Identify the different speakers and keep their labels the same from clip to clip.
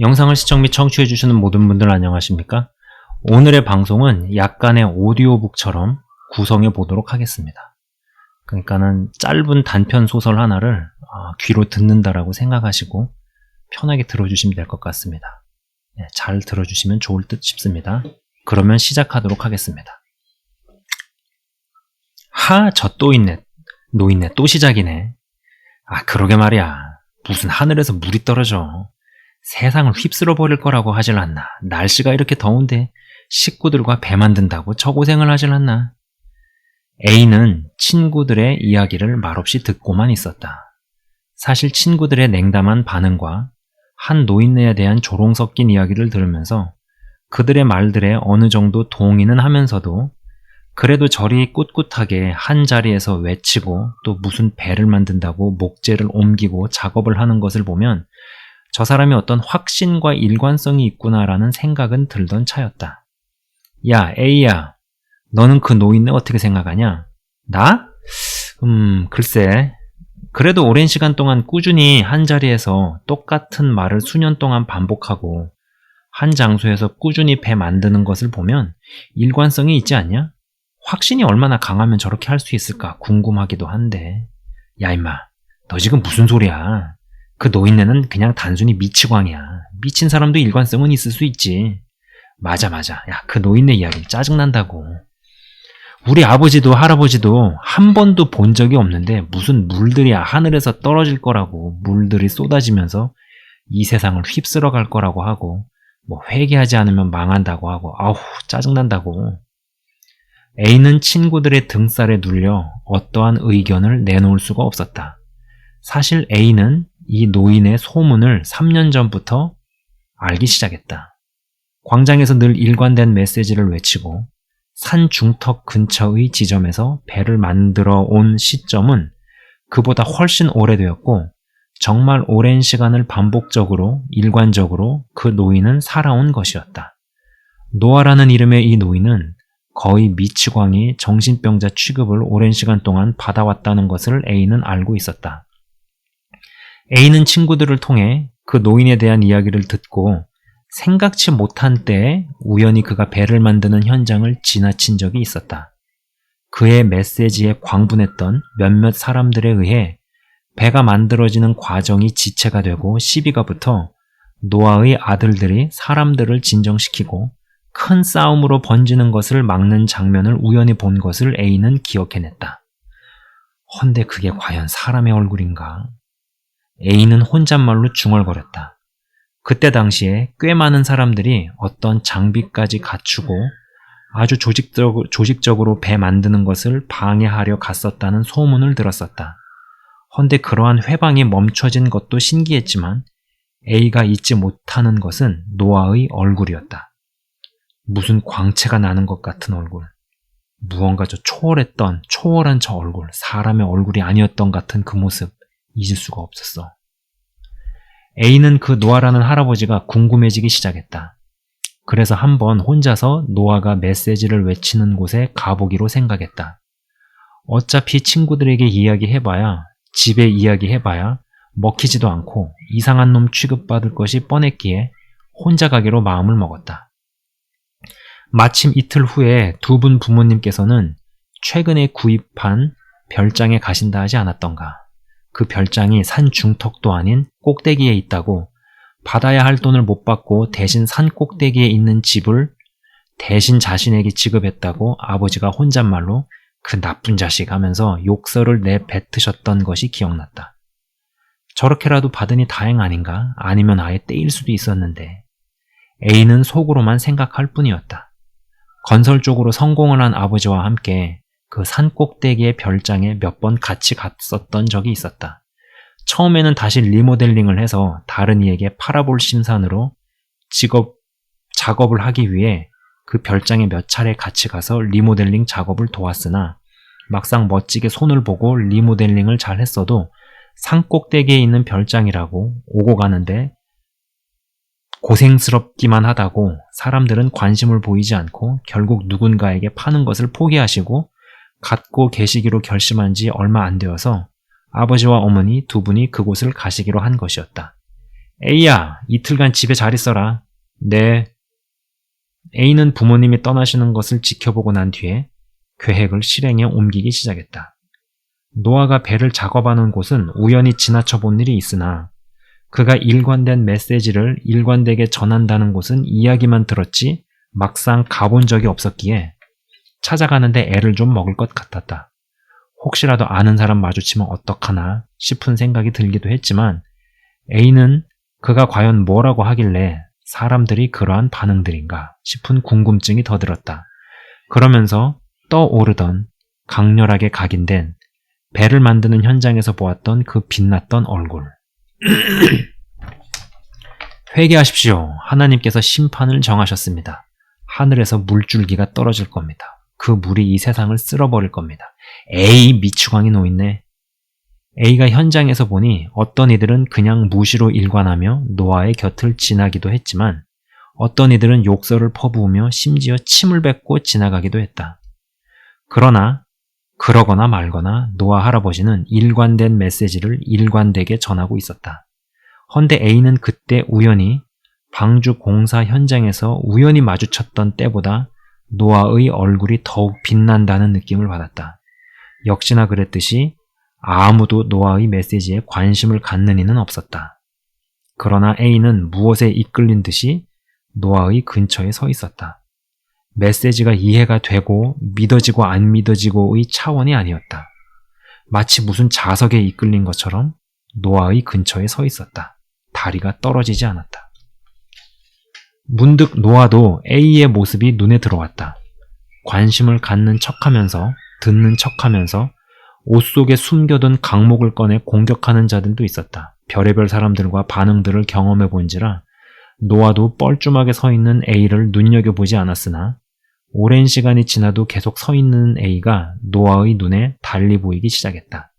Speaker 1: 영상을 시청 및 청취해주시는 모든 분들 안녕하십니까? 오늘의 방송은 약간의 오디오북처럼 구성해 보도록 하겠습니다. 그러니까는 짧은 단편 소설 하나를 귀로 듣는다라고 생각하시고 편하게 들어주시면 될 것 같습니다. 잘 들어주시면 좋을 듯 싶습니다. 그러면 시작하도록 하겠습니다. 저 또 있네. 노있네. 또 시작이네. 그러게 말이야. 무슨 하늘에서 물이 떨어져. 세상을 휩쓸어 버릴 거라고 하질 않나. 날씨가 이렇게 더운데 식구들과 배 만든다고 저 고생을 하질 않나. A는 친구들의 이야기를 말없이 듣고만 있었다. 사실 친구들의 냉담한 반응과 한 노인네에 대한 조롱 섞인 이야기를 들으면서 그들의 말들에 어느 정도 동의는 하면서도 그래도 저리 꿋꿋하게 한 자리에서 외치고 또 무슨 배를 만든다고 목재를 옮기고 작업을 하는 것을 보면 저 사람이 어떤 확신과 일관성이 있구나라는 생각은 들던 차였다. 야, A야, 너는 그 노인네 어떻게 생각하냐? 나? 글쎄. 그래도 오랜 시간 동안 꾸준히 한 자리에서 똑같은 말을 수년 동안 반복하고 한 장소에서 꾸준히 배 만드는 것을 보면 일관성이 있지 않냐? 확신이 얼마나 강하면 저렇게 할 수 있을까 궁금하기도 한데. 야, 임마, 너 지금 무슨 소리야? 그 노인네는 그냥 단순히 미치광이야. 미친 사람도 일관성은 있을 수 있지. 맞아. 야, 그 노인네 이야기 짜증난다고. 우리 아버지도 할아버지도 한 번도 본 적이 없는데 무슨 물들이 하늘에서 떨어질 거라고 물들이 쏟아지면서 이 세상을 휩쓸어 갈 거라고 하고 회개하지 않으면 망한다고 하고 짜증난다고. A는 친구들의 등살에 눌려 어떠한 의견을 내놓을 수가 없었다. 사실 A는 이 노인의 소문을 3년 전부터 알기 시작했다. 광장에서 늘 일관된 메시지를 외치고 산 중턱 근처의 지점에서 배를 만들어 온 시점은 그보다 훨씬 오래되었고 정말 오랜 시간을 반복적으로 일관적으로 그 노인은 살아온 것이었다. 노아라는 이름의 이 노인은 거의 미치광이 정신병자 취급을 오랜 시간 동안 받아왔다는 것을 A는 알고 있었다. A는 친구들을 통해 그 노인에 대한 이야기를 듣고 생각지 못한 때에 우연히 그가 배를 만드는 현장을 지나친 적이 있었다. 그의 메시지에 광분했던 몇몇 사람들에 의해 배가 만들어지는 과정이 지체가 되고 시비가 붙어 노아의 아들들이 사람들을 진정시키고 큰 싸움으로 번지는 것을 막는 장면을 우연히 본 것을 A는 기억해냈다. 헌데 그게 과연 사람의 얼굴인가? A는 혼잣말로 중얼거렸다. 그때 당시에 꽤 많은 사람들이 어떤 장비까지 갖추고 아주 조직적으로 배 만드는 것을 방해하려 갔었다는 소문을 들었었다. 헌데 그러한 회방이 멈춰진 것도 신기했지만 A가 잊지 못하는 것은 노아의 얼굴이었다. 무슨 광채가 나는 것 같은 얼굴. 무언가 초월한 저 얼굴, 사람의 얼굴이 아니었던 같은 그 모습. 잊을 수가 없었어. A는 그 노아라는 할아버지가 궁금해지기 시작했다. 그래서 한번 혼자서 노아가 메시지를 외치는 곳에 가보기로 생각했다. 어차피 친구들에게 이야기해봐야, 집에 이야기해봐야 먹히지도 않고 이상한 놈 취급받을 것이 뻔했기에 혼자 가기로 마음을 먹었다. 마침 이틀 후에 두 분 부모님께서는 최근에 구입한 별장에 가신다 하지 않았던가. 그 별장이 산 중턱도 아닌 꼭대기에 있다고 받아야 할 돈을 못 받고 대신 산 꼭대기에 있는 집을 대신 자신에게 지급했다고 아버지가 혼잣말로 그 나쁜 자식 하면서 욕설을 내뱉으셨던 것이 기억났다. 저렇게라도 받으니 다행 아닌가? 아니면 아예 떼일 수도 있었는데 A는 속으로만 생각할 뿐이었다. 건설 쪽으로 성공을 한 아버지와 함께 그 산 꼭대기의 별장에 몇 번 같이 갔었던 적이 있었다. 처음에는 다시 리모델링을 해서 다른 이에게 팔아볼 심산으로 작업을 하기 위해 그 별장에 몇 차례 같이 가서 리모델링 작업을 도왔으나 막상 멋지게 손을 보고 리모델링을 잘 했어도 산 꼭대기에 있는 별장이라고 오고 가는데 고생스럽기만 하다고 사람들은 관심을 보이지 않고 결국 누군가에게 파는 것을 포기하시고 갖고 계시기로 결심한 지 얼마 안 되어서 아버지와 어머니 두 분이 그곳을 가시기로 한 것이었다. A야, 이틀간 집에 잘 있어라. 네. A는 부모님이 떠나시는 것을 지켜보고 난 뒤에 계획을 실행에 옮기기 시작했다. 노아가 배를 작업하는 곳은 우연히 지나쳐 본 일이 있으나 그가 일관된 메시지를 일관되게 전한다는 곳은 이야기만 들었지 막상 가본 적이 없었기에 찾아가는데 애를 좀 먹을 것 같았다. 혹시라도 아는 사람 마주치면 어떡하나 싶은 생각이 들기도 했지만 A는 그가 과연 뭐라고 하길래 사람들이 그러한 반응들인가 싶은 궁금증이 더 들었다. 그러면서 떠오르던 강렬하게 각인된 배를 만드는 현장에서 보았던 그 빛났던 얼굴. 회개하십시오. 하나님께서 심판을 정하셨습니다. 하늘에서 물줄기가 떨어질 겁니다. 그 물이 이 세상을 쓸어버릴 겁니다. 에이, 미추광이 놓있네. A가 현장에서 보니 어떤 이들은 그냥 무시로 일관하며 노아의 곁을 지나기도 했지만 어떤 이들은 욕설을 퍼부으며 심지어 침을 뱉고 지나가기도 했다. 그러거나 말거나 노아 할아버지는 일관된 메시지를 일관되게 전하고 있었다. 헌데 A는 그때 우연히 방주 공사 현장에서 우연히 마주쳤던 때보다 노아의 얼굴이 더욱 빛난다는 느낌을 받았다. 역시나 그랬듯이 아무도 노아의 메시지에 관심을 갖는 이는 없었다. 그러나 A는 무엇에 이끌린 듯이 노아의 근처에 서 있었다. 메시지가 이해가 되고 믿어지고 안 믿어지고의 차원이 아니었다. 마치 무슨 자석에 이끌린 것처럼 노아의 근처에 서 있었다. 다리가 떨어지지 않았다. 문득 노아도 A의 모습이 눈에 들어왔다. 관심을 갖는 척하면서 듣는 척하면서 옷 속에 숨겨둔 강목을 꺼내 공격하는 자들도 있었다. 별의별 사람들과 반응들을 경험해 본지라 노아도 뻘쭘하게 서 있는 A를 눈여겨보지 않았으나 오랜 시간이 지나도 계속 서 있는 A가 노아의 눈에 달리 보이기 시작했다.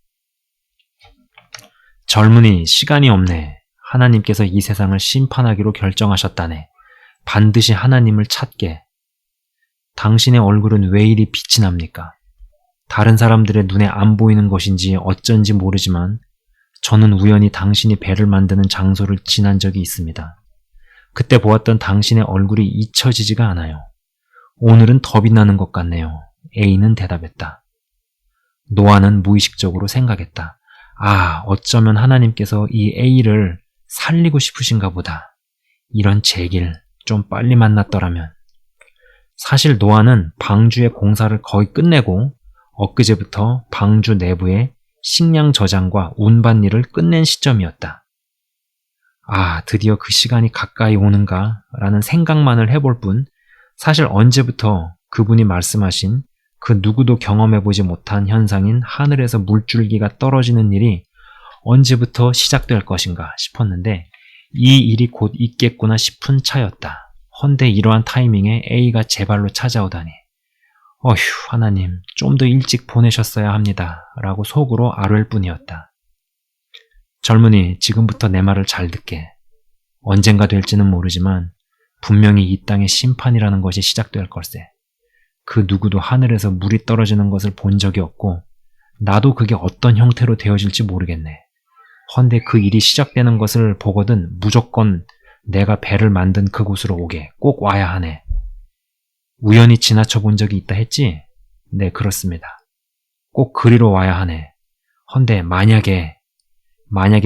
Speaker 1: 젊은이, 시간이 없네. 하나님께서 이 세상을 심판하기로 결정하셨다네. 반드시 하나님을 찾게. 당신의 얼굴은 왜 이리 빛이 납니까? 다른 사람들의 눈에 안 보이는 것인지 어쩐지 모르지만 저는 우연히 당신이 배를 만드는 장소를 지난 적이 있습니다. 그때 보았던 당신의 얼굴이 잊혀지지가 않아요. 오늘은 더 빛나는 것 같네요. A는 대답했다. 노아는 무의식적으로 생각했다. 아, 어쩌면 하나님께서 이 A를 살리고 싶으신가 보다. 이런 제길 좀 빨리 만났더라면. 사실 노아는 방주의 공사를 거의 끝내고 엊그제부터 방주 내부의 식량 저장과 운반 일을 끝낸 시점이었다. 아, 드디어 그 시간이 가까이 오는가 라는 생각만을 해볼 뿐 사실 언제부터 그분이 말씀하신 그 누구도 경험해보지 못한 현상인 하늘에서 물줄기가 떨어지는 일이 언제부터 시작될 것인가 싶었는데 이 일이 곧 있겠구나 싶은 차였다. 헌데 이러한 타이밍에 A가 제 발로 찾아오다니. 어휴, 하나님, 좀 더 일찍 보내셨어야 합니다. 라고 속으로 아뢰일 뿐이었다. 젊은이, 지금부터 내 말을 잘 듣게. 언젠가 될지는 모르지만 분명히 이 땅의 심판이라는 것이 시작될 걸세. 그 누구도 하늘에서 물이 떨어지는 것을 본 적이 없고 나도 그게 어떤 형태로 되어질지 모르겠네. 헌데 그 일이 시작되는 것을 보거든 무조건 내가 배를 만든 그곳으로 오게 꼭 와야 하네. 우연히 지나쳐 본 적이 있다 했지? 네, 그렇습니다. 꼭 그리로 와야 하네. 헌데 만약에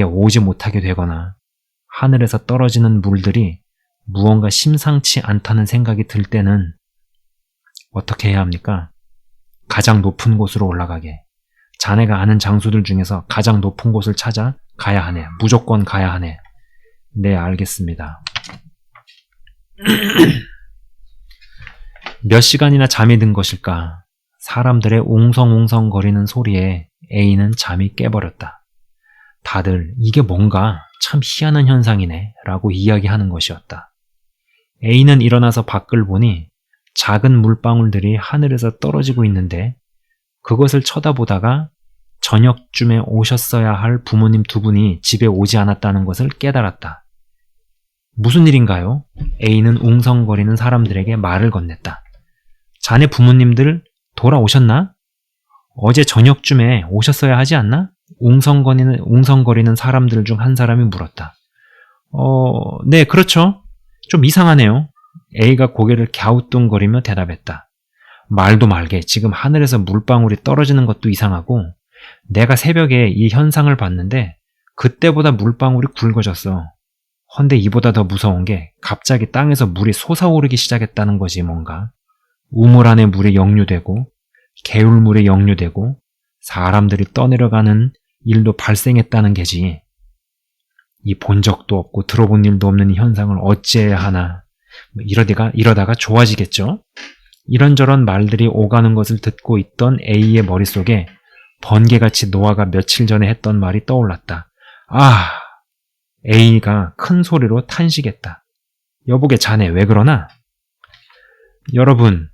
Speaker 1: 오지 못하게 되거나 하늘에서 떨어지는 물들이 무언가 심상치 않다는 생각이 들 때는 어떻게 해야 합니까? 가장 높은 곳으로 올라가게. 자네가 아는 장소들 중에서 가장 높은 곳을 찾아 가야 하네. 무조건 가야 하네. 네, 알겠습니다. 몇 시간이나 잠이 든 것일까? 사람들의 웅성웅성거리는 소리에 A는 잠이 깨버렸다. 다들 이게 뭔가 참 희한한 현상이네 라고 이야기하는 것이었다. A는 일어나서 밖을 보니 작은 물방울들이 하늘에서 떨어지고 있는데 그것을 쳐다보다가 저녁쯤에 오셨어야 할 부모님 두 분이 집에 오지 않았다는 것을 깨달았다. 무슨 일인가요? A는 웅성거리는 사람들에게 말을 건넸다. 자네 부모님들 돌아오셨나? 어제 저녁쯤에 오셨어야 하지 않나? 웅성거리는 사람들 중 한 사람이 물었다. 네, 그렇죠. 좀 이상하네요. A가 고개를 갸우뚱거리며 대답했다. 말도 말게 지금 하늘에서 물방울이 떨어지는 것도 이상하고 내가 새벽에 이 현상을 봤는데 그때보다 물방울이 굵어졌어. 헌데 이보다 더 무서운 게 갑자기 땅에서 물이 솟아오르기 시작했다는 거지 뭔가. 우물 안에 물이 역류되고 개울물이 역류되고 사람들이 떠내려가는 일도 발생했다는 게지. 이 본 적도 없고 들어본 일도 없는 이 현상을 어찌해야 하나. 이러다가 좋아지겠죠? 이런저런 말들이 오가는 것을 듣고 있던 A의 머릿속에 번개같이 노아가 며칠 전에 했던 말이 떠올랐다. 아! A가 큰 소리로 탄식했다. 여보게 자네 왜 그러나? 여러분,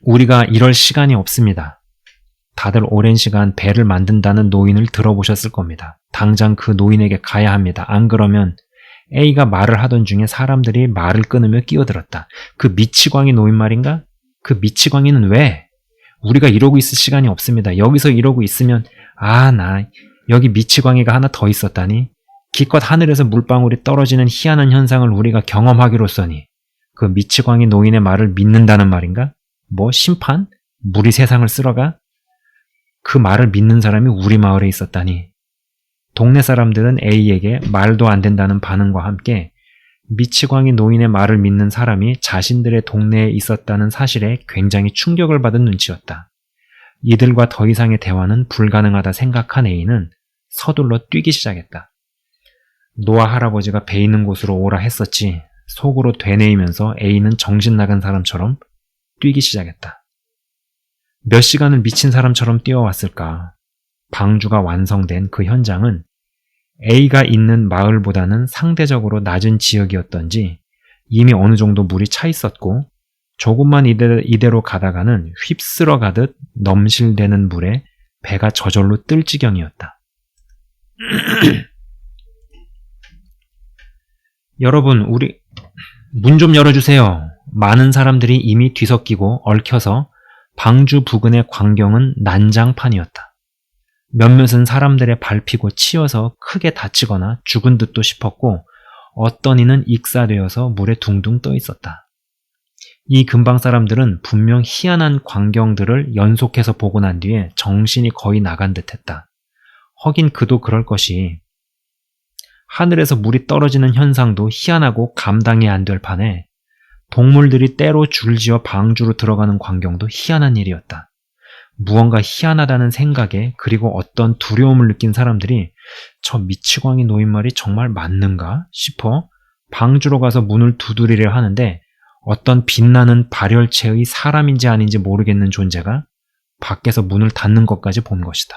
Speaker 1: 우리가 이럴 시간이 없습니다. 다들 오랜 시간 배를 만든다는 노인을 들어보셨을 겁니다. 당장 그 노인에게 가야 합니다. 안 그러면 A가 말을 하던 중에 사람들이 말을 끊으며 끼어들었다. 그 미치광이 노인 말인가? 그 미치광이는 왜? 우리가 이러고 있을 시간이 없습니다. 여기서 이러고 있으면 나 여기 미치광이가 하나 더 있었다니. 기껏 하늘에서 물방울이 떨어지는 희한한 현상을 우리가 경험하기로써니 그 미치광이 노인의 말을 믿는다는 말인가? 뭐 심판? 물이 세상을 쓸어가? 그 말을 믿는 사람이 우리 마을에 있었다니. 동네 사람들은 A에게 말도 안 된다는 반응과 함께 미치광이 노인의 말을 믿는 사람이 자신들의 동네에 있었다는 사실에 굉장히 충격을 받은 눈치였다. 이들과 더 이상의 대화는 불가능하다 생각한 A는 서둘러 뛰기 시작했다. 노아 할아버지가 배 있는 곳으로 오라 했었지. 속으로 되뇌이면서 A는 정신 나간 사람처럼 뛰기 시작했다. 몇 시간을 미친 사람처럼 뛰어왔을까. 방주가 완성된 그 현장은 A가 있는 마을보다는 상대적으로 낮은 지역이었던지 이미 어느 정도 물이 차 있었고 조금만 이대로 가다가는 휩쓸어 가듯 넘실대는 물에 배가 저절로 뜰 지경이었다. 여러분, 우리 문 좀 열어주세요. 많은 사람들이 이미 뒤섞이고 얽혀서 방주 부근의 광경은 난장판이었다. 몇몇은 사람들의 밟히고 치여서 크게 다치거나 죽은 듯도 싶었고 어떤 이는 익사되어서 물에 둥둥 떠 있었다. 이 근방 사람들은 분명 희한한 광경들을 연속해서 보고 난 뒤에 정신이 거의 나간 듯했다. 허긴 그도 그럴 것이 하늘에서 물이 떨어지는 현상도 희한하고 감당이 안 될 판에 동물들이 때로 줄지어 방주로 들어가는 광경도 희한한 일이었다. 무언가 희한하다는 생각에 그리고 어떤 두려움을 느낀 사람들이 저 미치광이 노인 말이 정말 맞는가 싶어 방주로 가서 문을 두드리려 하는데 어떤 빛나는 발열체의 사람인지 아닌지 모르겠는 존재가 밖에서 문을 닫는 것까지 본 것이다.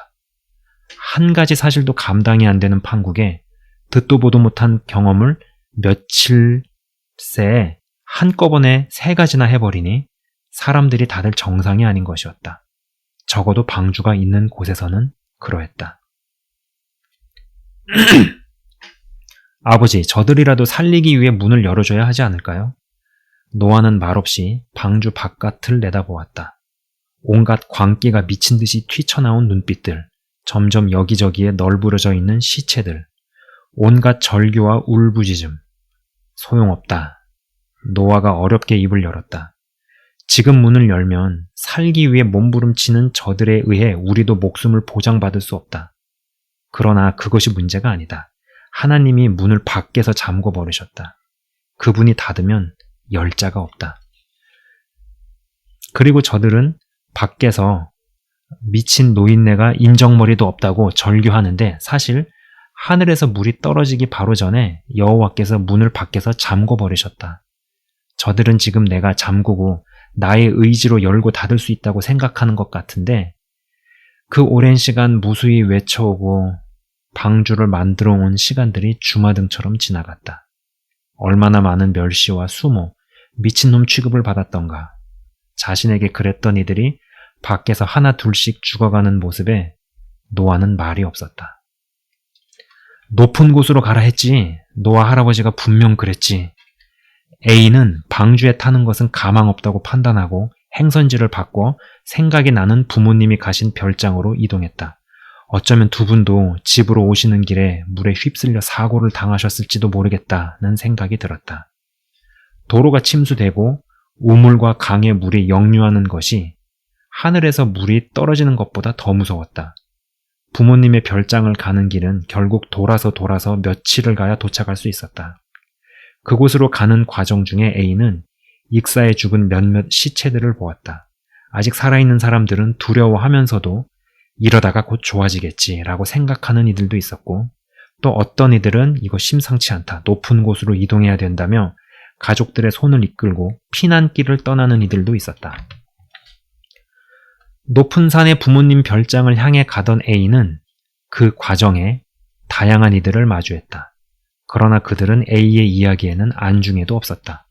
Speaker 1: 한 가지 사실도 감당이 안 되는 판국에 듣도 보도 못한 경험을 며칠 새에 한꺼번에 3가지나 해버리니 사람들이 다들 정상이 아닌 것이었다. 적어도 방주가 있는 곳에서는 그러했다. 아버지, 저들이라도 살리기 위해 문을 열어줘야 하지 않을까요? 노아는 말없이 방주 바깥을 내다보았다. 온갖 광기가 미친 듯이 튀쳐나온 눈빛들, 점점 여기저기에 널브러져 있는 시체들, 온갖 절규와 울부짖음. 소용없다. 노아가 어렵게 입을 열었다. 지금 문을 열면 살기 위해 몸부림치는 저들에 의해 우리도 목숨을 보장받을 수 없다. 그러나 그것이 문제가 아니다. 하나님이 문을 밖에서 잠궈 버리셨다. 그분이 닫으면 열 자가 없다. 그리고 저들은 밖에서 미친 노인네가 인정머리도 없다고 절규하는데 사실 하늘에서 물이 떨어지기 바로 전에 여호와께서 문을 밖에서 잠궈 버리셨다. 저들은 지금 내가 잠그고 나의 의지로 열고 닫을 수 있다고 생각하는 것 같은데 그 오랜 시간 무수히 외쳐오고 방주를 만들어 온 시간들이 주마등처럼 지나갔다. 얼마나 많은 멸시와 수모, 미친놈 취급을 받았던가. 자신에게 그랬던 이들이 밖에서 하나 둘씩 죽어가는 모습에 노아는 말이 없었다. 높은 곳으로 가라 했지. 노아 할아버지가 분명 그랬지. A는 방주에 타는 것은 가망 없다고 판단하고 행선지를 바꿔 생각이 나는 부모님이 가신 별장으로 이동했다. 어쩌면 두 분도 집으로 오시는 길에 물에 휩쓸려 사고를 당하셨을지도 모르겠다는 생각이 들었다. 도로가 침수되고 우물과 강의 물이 역류하는 것이 하늘에서 물이 떨어지는 것보다 더 무서웠다. 부모님의 별장을 가는 길은 결국 돌아서 며칠을 가야 도착할 수 있었다. 그곳으로 가는 과정 중에 A는 익사에 죽은 몇몇 시체들을 보았다. 아직 살아있는 사람들은 두려워하면서도 이러다가 곧 좋아지겠지라고 생각하는 이들도 있었고, 또 어떤 이들은 이거 심상치 않다, 높은 곳으로 이동해야 된다며 가족들의 손을 이끌고 피난길을 떠나는 이들도 있었다. 높은 산의 부모님 별장을 향해 가던 A는 그 과정에 다양한 이들을 마주했다. 그러나 그들은 A의 이야기에는 안중에도 없었다.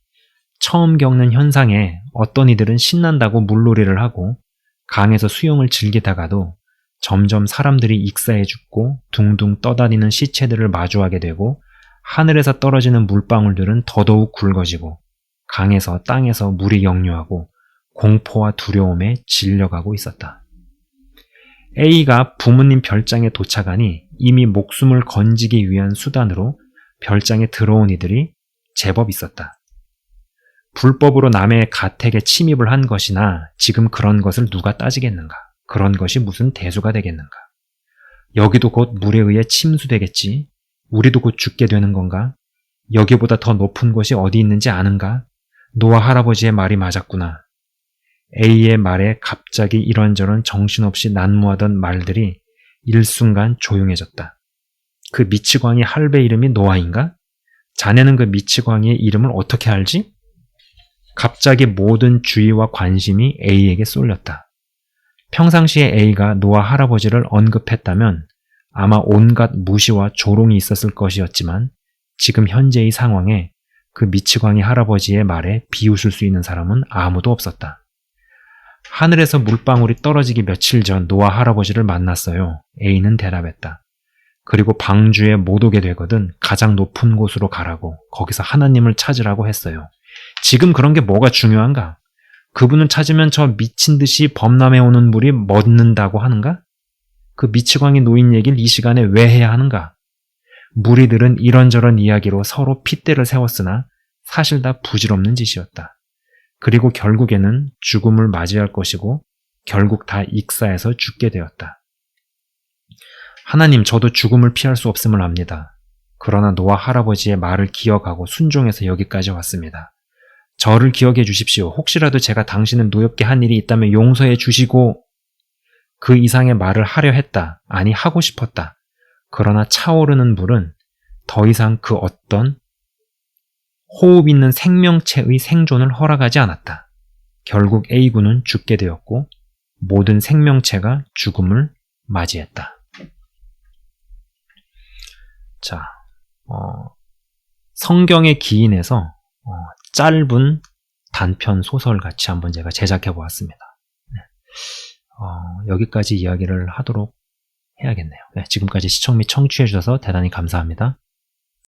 Speaker 1: 처음 겪는 현상에 어떤 이들은 신난다고 물놀이를 하고 강에서 수영을 즐기다가도 점점 사람들이 익사해 죽고 둥둥 떠다니는 시체들을 마주하게 되고 하늘에서 떨어지는 물방울들은 더더욱 굵어지고 강에서 땅에서 물이 역류하고 공포와 두려움에 질려가고 있었다. A가 부모님 별장에 도착하니 이미 목숨을 건지기 위한 수단으로 별장에 들어온 이들이 제법 있었다. 불법으로 남의 가택에 침입을 한 것이나 지금 그런 것을 누가 따지겠는가? 그런 것이 무슨 대수가 되겠는가? 여기도 곧 물에 의해 침수되겠지? 우리도 곧 죽게 되는 건가? 여기보다 더 높은 곳이 어디 있는지 아는가? 노아 할아버지의 말이 맞았구나. A의 말에 갑자기 이런저런 정신없이 난무하던 말들이 일순간 조용해졌다. 그 미치광이 할배 이름이 노아인가? 자네는 그 미치광이의 이름을 어떻게 알지? 갑자기 모든 주의와 관심이 A에게 쏠렸다. 평상시에 A가 노아 할아버지를 언급했다면 아마 온갖 무시와 조롱이 있었을 것이었지만 지금 현재의 상황에 그 미치광이 할아버지의 말에 비웃을 수 있는 사람은 아무도 없었다. 하늘에서 물방울이 떨어지기 며칠 전 노아 할아버지를 만났어요. A는 대답했다. 그리고 방주에 못 오게 되거든 가장 높은 곳으로 가라고, 거기서 하나님을 찾으라고 했어요. 지금 그런 게 뭐가 중요한가? 그분을 찾으면 저 미친 듯이 범람해 오는 물이 멎는다고 하는가? 그 미치광이 노인 얘기를 이 시간에 왜 해야 하는가? 무리들은 이런저런 이야기로 서로 핏대를 세웠으나 사실 다 부질없는 짓이었다. 그리고 결국에는 죽음을 맞이할 것이고 결국 다 익사해서 죽게 되었다. 하나님, 저도 죽음을 피할 수 없음을 압니다. 그러나 노아 할아버지의 말을 기억하고 순종해서 여기까지 왔습니다. 저를 기억해 주십시오. 혹시라도 제가 당신을 노엽게 한 일이 있다면 용서해 주시고. 그 이상의 말을 하려 했다. 아니, 하고 싶었다. 그러나 차오르는 물은 더 이상 그 어떤 호흡 있는 생명체의 생존을 허락하지 않았다. 결국 A군은 죽게 되었고 모든 생명체가 죽음을 맞이했다. 자, 성경의 기인에서 짧은 단편 소설 같이 한번 제가 제작해 보았습니다. 여기까지 이야기를 하도록 해야겠네요. 네, 지금까지 시청 및 청취해 주셔서 대단히 감사합니다.